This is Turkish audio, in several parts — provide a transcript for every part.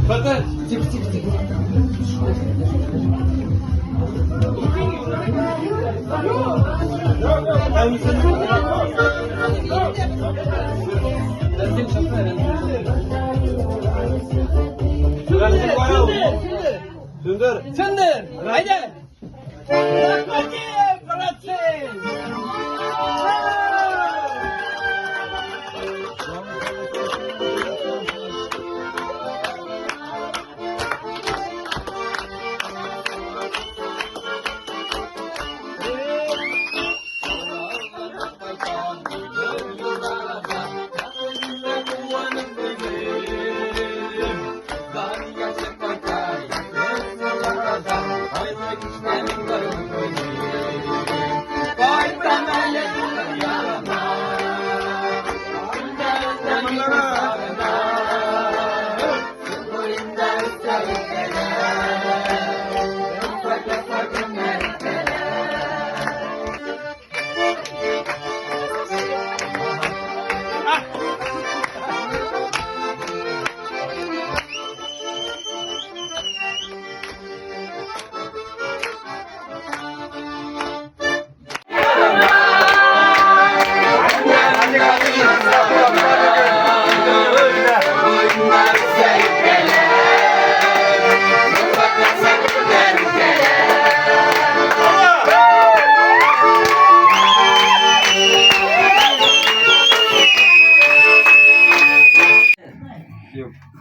Bakın. Sündür. Sündür. Haydi. Bırak bakayım. Bıraksın.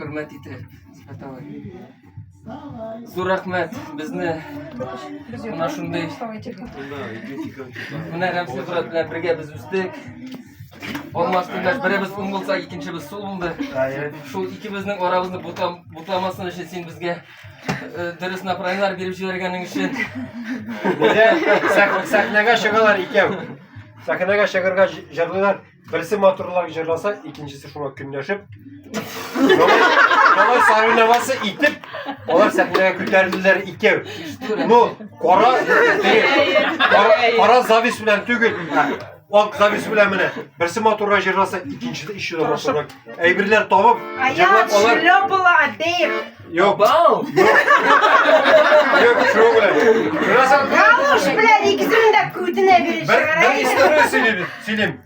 Hürmet eti. Zo'r rahmat bizni mana shunday buni Ramziy Murat bilan birga biz uzdik. Olmasdinglar, biri biz o'ng bo'lsak, ikkinchi biz so'l bo'ldi. Shu ikkimizning oramizni butlamasdan uchun sen bizga dars направленияlar berib yuborganing uchun Sahnaga chiqalar ikov. Sahnaga chiqarga jırlılar. Birisi motorlarga jırlasa, ikincisi şuna künleşip. Onlar sarınaması itip, onlar sahnaga ko'tarildilar ikov. No, qora zavis bilan tugul. Oq zavis bilan mana birisi motorga jırlasa, ikincisi ish yo'li motorga. Aybirlar topib, Ayat şlopla deyip. Yok. Yok, şu bilan. Galuş bilan ikisini de kutuna bir Bir istorya söyleyeyim.